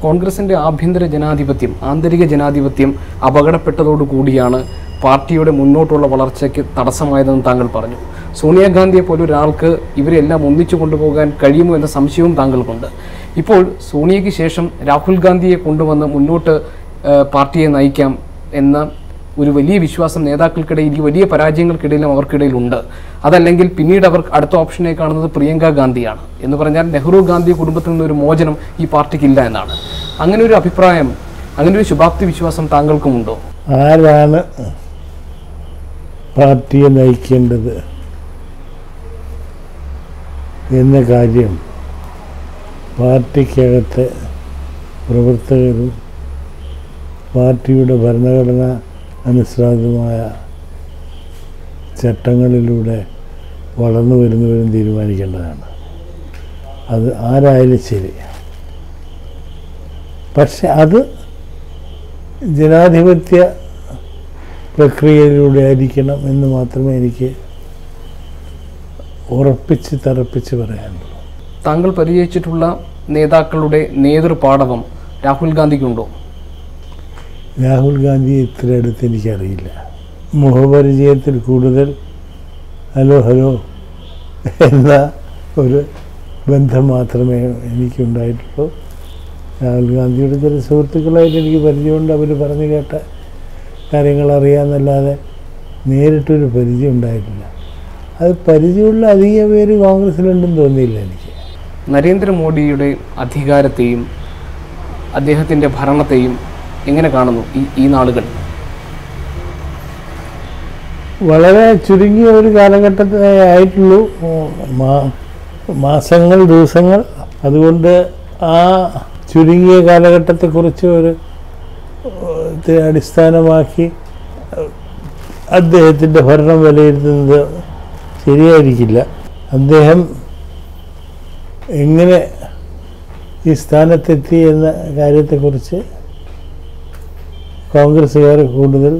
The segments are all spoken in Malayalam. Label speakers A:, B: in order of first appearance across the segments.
A: കോൺഗ്രസിൻ്റെ ആഭ്യന്തര ജനാധിപത്യം, ആന്തരിക ജനാധിപത്യം അപകടപ്പെട്ടതോടുകൂടിയാണ് പാർട്ടിയുടെ മുന്നോട്ടുള്ള വളർച്ചയ്ക്ക് തടസ്സമായതെന്ന് താങ്കൾ പറഞ്ഞു. സോണിയാഗാന്ധിയെ പോലെ ഒരാൾക്ക് ഇവരെല്ലാം ഒന്നിച്ചു കൊണ്ടുപോകാൻ കഴിയുമോ എന്ന സംശയവും താങ്കൾക്കുണ്ട്. ഇപ്പോൾ സോണിയയ്ക്ക് ശേഷം രാഹുൽ ഗാന്ധിയെ കൊണ്ടുവന്ന് മുന്നോട്ട് പാർട്ടിയെ നയിക്കാം എന്ന ഒരു വലിയ വിശ്വാസം നേതാക്കൾക്കിടയിൽ, ഈ വലിയ പരാജയങ്ങൾക്കിടയിലും അവർക്കിടയിലുണ്ട്. അതല്ലെങ്കിൽ പിന്നീട് അവർ അടുത്ത ഓപ്ഷനെ കാണുന്നത് പ്രിയങ്ക ഗാന്ധിയാണ്. എന്ന് പറഞ്ഞാൽ നെഹ്റു ഗാന്ധി കുടുംബത്തിൽ നിന്നൊരു മോചനം ഈ പാർട്ടിക്കില്ല എന്നാണ്. അങ്ങനെ ഒരു അഭിപ്രായം, അങ്ങനെ ഒരു ശുഭാപ്തി വിശ്വാസം താങ്കൾക്കുമുണ്ടോ?
B: ആരാണ് പാർട്ടിയെ നയിക്കേണ്ടത് എന്ന കാര്യം പാർട്ടിക്കകത്തെ പ്രവർത്തകരും പാർട്ടിയുടെ ഭരണഘടന അനുസൃതമായ ചട്ടങ്ങളിലൂടെ വളർന്നു വരുന്നവരും തീരുമാനിക്കേണ്ടതാണ്. അത് ആരായാലും ശരി. പക്ഷെ അത് ജനാധിപത്യ പ്രക്രിയയിലൂടെ ആയിരിക്കണം എന്ന് മാത്രമേ എനിക്ക് ഉറപ്പിച്ച് തറപ്പിച്ച് പറയാനുള്ളൂ.
A: താങ്കൾ പരിചയിച്ചിട്ടുള്ള നേതാക്കളുടെ നേതൃപാടവം രാഹുൽ ഗാന്ധിക്കുണ്ടോ?
B: രാഹുൽ ഗാന്ധിയെ ഇത്ര അടുത്ത് എനിക്കറിയില്ല. മുഖപരിചയത്തിൽ കൂടുതൽ ഹലോ ഹലോ എന്ന ഒരു ബന്ധം മാത്രമേ എനിക്കുണ്ടായിട്ടുള്ളൂ. രാഹുൽ ഗാന്ധിയുടെ ചില സുഹൃത്തുക്കളായിട്ട് എനിക്ക് പരിചയമുണ്ട്. അവർ പറഞ്ഞു കേട്ട കാര്യങ്ങൾ അറിയാമെന്നല്ലാതെ നേരിട്ടൊരു പരിചയം ഉണ്ടായിട്ടില്ല. അത് പരിചയമുള്ള അധിക പേര് കോൺഗ്രസ്സിലുണ്ടെന്ന് തോന്നിയില്ല എനിക്ക്.
A: നരേന്ദ്രമോദിയുടെ അധികാരത്തെയും അദ്ദേഹത്തിൻ്റെ ഭരണത്തെയും എങ്ങനെ കാണുന്നു ഈ നാളുകൾ?
B: വളരെ ചുരുങ്ങിയ ഒരു കാലഘട്ടത്തെ ആയിട്ടുള്ളൂ, മാസങ്ങൾ, ദിവസങ്ങൾ. അതുകൊണ്ട് ആ ചുരുങ്ങിയ കാലഘട്ടത്തെക്കുറിച്ച് ഒരു അടിസ്ഥാനമാക്കി അദ്ദേഹത്തിൻ്റെ ഭരണം വിലയിരുത്തുന്നത് ശരിയായിരിക്കില്ല. അദ്ദേഹം എങ്ങനെ ഈ സ്ഥാനത്തെത്തി എന്ന കാര്യത്തെക്കുറിച്ച് കോൺഗ്രസ്സുകാർ കൂടുതൽ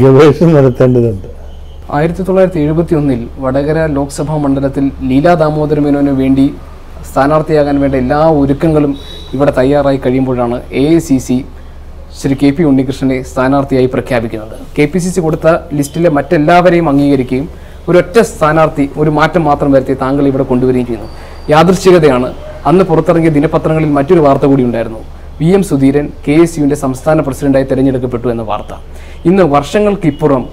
B: ഗവേഷണം നടത്തേണ്ടതുണ്ട്.
A: 1971 വടകര ലോക്സഭാ മണ്ഡലത്തിൽ ലീലാ ദാമോദര മേനോന് വേണ്ടി സ്ഥാനാർത്ഥിയാകാൻ വേണ്ട എല്ലാ ഒരുക്കങ്ങളും ഇവിടെ തയ്യാറായി കഴിയുമ്പോഴാണ് AICC ശ്രീ KP ഉണ്ണികൃഷ്ണനെ സ്ഥാനാർത്ഥിയായി പ്രഖ്യാപിക്കുന്നത്. KPCC കൊടുത്ത ലിസ്റ്റിലെ മറ്റെല്ലാവരെയും അംഗീകരിക്കുകയും ഒരൊറ്റ സ്ഥാനാർത്ഥി, ഒരു മാറ്റം മാത്രം വരുത്തി താങ്കൾ ഇവിടെ കൊണ്ടുവരികയും ചെയ്യുന്നു. യാദൃശ്ചികതയാണ്, അന്ന് പുറത്തിറങ്ങിയ ദിനപത്രങ്ങളിൽ മറ്റൊരു വാർത്ത കൂടി ഉണ്ടായിരുന്നു. VM സുധീരൻ KSUവിൻ്റെ സംസ്ഥാന പ്രസിഡന്റായി തിരഞ്ഞെടുക്കപ്പെട്ടു എന്ന വാർത്ത. ഇന്ന് വർഷങ്ങൾക്കിപ്പുറം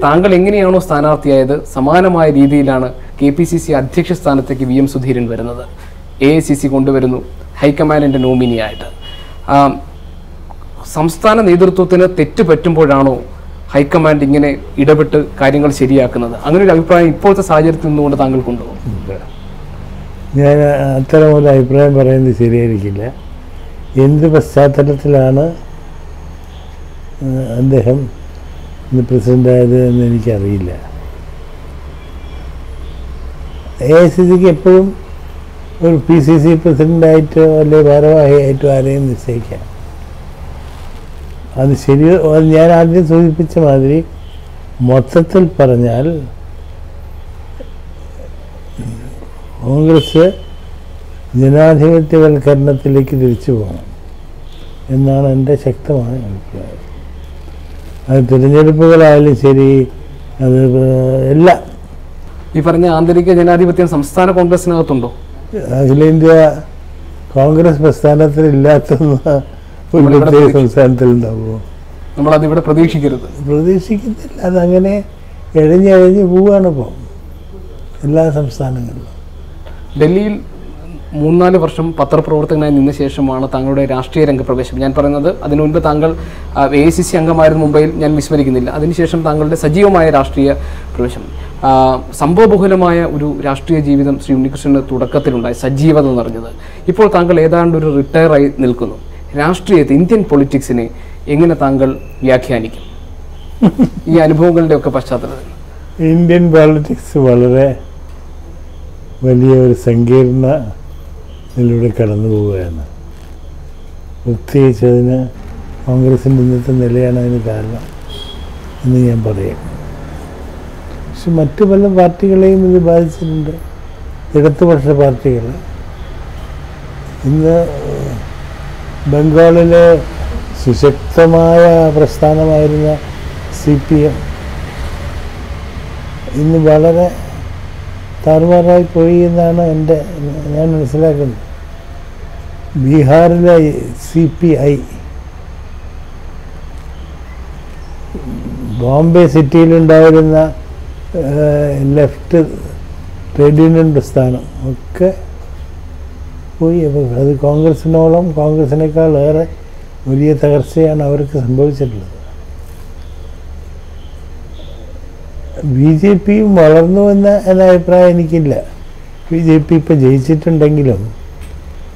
A: താങ്കൾ എങ്ങനെയാണോ സ്ഥാനാർത്ഥിയായത് സമാനമായ രീതിയിലാണ് KPCC അധ്യക്ഷ സ്ഥാനത്തേക്ക് VM സുധീരൻ വരുന്നത്. AICC കൊണ്ടുവരുന്നു ഹൈക്കമാൻഡിൻ്റെ നോമിനിയായിട്ട്. സംസ്ഥാന നേതൃത്വത്തിന് തെറ്റ് പറ്റുമ്പോഴാണോ ഹൈക്കമാൻഡ് ഇങ്ങനെ ഇടപെട്ട് കാര്യങ്ങൾ ശരിയാക്കുന്നത്? അങ്ങനെ ഒരു അഭിപ്രായം ഇപ്പോഴത്തെ സാഹചര്യത്തിൽ നിന്നുകൊണ്ട് താങ്കൾക്കുണ്ടോ?
B: ഞാൻ അത്തരം ഒരു അഭിപ്രായം പറയുന്നത് ശരിയായിരിക്കില്ല. എന്ത് പശ്ചാത്തലത്തിലാണ് അദ്ദേഹം ഇന്ന് പ്രസിഡൻ്റായത് എന്ന് എനിക്കറിയില്ല. AICCക്ക് എപ്പോഴും ഒരു PCC പ്രസിഡൻ്റായിട്ടോ അല്ലെങ്കിൽ ഭാരവാഹിയായിട്ടോ ആരെയും നിശ്ചയിക്കാം. അത് ശരിയോ? അത് ഞാൻ ആദ്യം സൂചിപ്പിച്ച മാതിരി മൊത്തത്തിൽ പറഞ്ഞാൽ കോൺഗ്രസ് ജനാധിപത്യവൽക്കരണത്തിലേക്ക് തിരിച്ചു പോകണം എന്നാണ് എൻ്റെ ശക്തമായ അഭിപ്രായം. അത് തിരഞ്ഞെടുപ്പുകളായാലും ശരി, അത് എല്ലാം.
A: ഈ പറഞ്ഞ ആന്തരിക ജനാധിപത്യം സംസ്ഥാന കോൺഗ്രസിനകത്തുണ്ടോ?
B: അഖിലേന്ത്യാ കോൺഗ്രസ് പ്രസ്ഥാനത്തിൽ ഇല്ലാത്തൊന്ന് ഒരു പ്രത്യേക സംസ്ഥാനത്തിൽ ഉണ്ടാവുമോ?
A: നമ്മളതിവിടെ പ്രതീക്ഷിക്കരുത്.
B: പ്രതീക്ഷിക്കുന്നില്ല. അതങ്ങനെ എഴഞ്ഞെഴഞ്ഞ് പോവുകയാണ് ഇപ്പോൾ എല്ലാ സംസ്ഥാനങ്ങളിലും.
A: ഡൽഹിയിൽ 3-4 വർഷം പത്രപ്രവർത്തകനായി നിന്ന ശേഷമാണ് താങ്കളുടെ രാഷ്ട്രീയ രംഗപ്രവേശം. ഞാൻ പറയുന്നത് അതിനു മുൻപ് താങ്കൾ AICC അംഗമായിരുന്നു മുംബൈയിൽ, ഞാൻ വിസ്മരിക്കുന്നില്ല. അതിനുശേഷം താങ്കളുടെ സജീവമായ രാഷ്ട്രീയ പ്രവേശം, സംഭവബഹുലമായ ഒരു രാഷ്ട്രീയ ജീവിതം ശ്രീ ഉണ്ണികൃഷ്ണന് തുടക്കത്തിലുണ്ടായി, സജീവത നിറഞ്ഞത്. ഇപ്പോൾ താങ്കൾ ഏതാണ്ട് ഒരു റിട്ടയറായി നിൽക്കുന്നു. രാഷ്ട്രീയത്തെ, ഇന്ത്യൻ പൊളിറ്റിക്സിനെ എങ്ങനെ താങ്കൾ വ്യാഖ്യാനിക്കും ഈ അനുഭവങ്ങളുടെ ഒക്കെ പശ്ചാത്തലത്തിൽ?
B: ഇന്ത്യൻ പൊളിറ്റിക്സ് വളരെ വലിയ ഒരു സങ്കീർണതയിലൂടെ കടന്നു പോവുകയാണ്. പ്രത്യേകിച്ച് അതിന് കോൺഗ്രസിൻ്റെ ഇന്നത്തെ നിലയാണ് അതിന് കാരണം എന്ന് ഞാൻ പറയാം. പക്ഷെ മറ്റു പല പാർട്ടികളെയും ഇത് ബാധിച്ചിട്ടുണ്ട്. ഇടതുപക്ഷ പാർട്ടികൾ ഇന്ന് ബംഗാളിലെ സുശക്തമായ പ്രസ്ഥാനമായിരുന്ന CPM ഇന്ന് വളരെ താറുമാറായി പോയി എന്നാണ് ഞാൻ മനസ്സിലാക്കുന്നത്. ബീഹാറിലെ CPI, ബോംബെ സിറ്റിയിലുണ്ടായിരുന്ന ലെഫ്റ്റ് ട്രേഡ് യൂണിയൻ പ്രസ്ഥാനം ഒക്കെ പോയി. അപ്പോൾ അത് കോൺഗ്രസിനേക്കാൾ ഏറെ വലിയ തകർച്ചയാണ് അവർക്ക് സംഭവിച്ചിട്ടുള്ളത്. BJP വളർന്നു എന്ന അഭിപ്രായം എനിക്കില്ല. BJP ഇപ്പോൾ ജയിച്ചിട്ടുണ്ടെങ്കിലും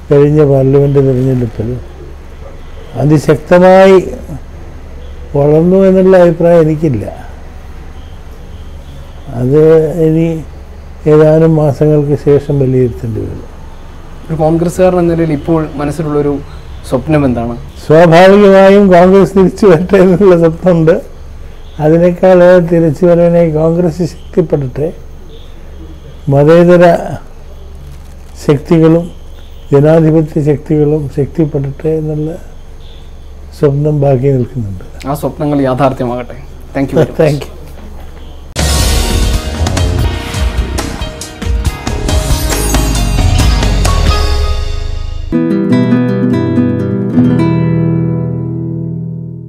B: കഴിഞ്ഞ പാർലമെൻറ്റ് തിരഞ്ഞെടുപ്പിൽ അതിശക്തമായി വളർന്നു എന്നുള്ള അഭിപ്രായം എനിക്കില്ല. അത് ഇനി ഏതാനും മാസങ്ങൾക്ക് ശേഷം വിലയിരുത്തേണ്ടി വരും.
A: ഒരു കോൺഗ്രസ്സുകാരൻ എന്ന നിലയിൽ ഇപ്പോൾ മനസ്സിലുള്ളൊരു സ്വപ്നം എന്താണ്?
B: സ്വാഭാവികമായും കോൺഗ്രസ് തിരിച്ചു വരട്ടെ എന്നുള്ള സ്വപ്നമുണ്ട്. അതിനേക്കാൾ തിരിച്ചു വരാനായി കോൺഗ്രസ് ശക്തിപ്പെടട്ടെ, മതേതര ശക്തികളും ജനാധിപത്യ ശക്തികളും ശക്തിപ്പെടട്ടെ എന്നുള്ള സ്വപ്നം ബാക്കി നിൽക്കുന്നുണ്ട്.
A: ആ സ്വപ്നങ്ങൾ യാഥാർത്ഥ്യമാകട്ടെ. Thank you.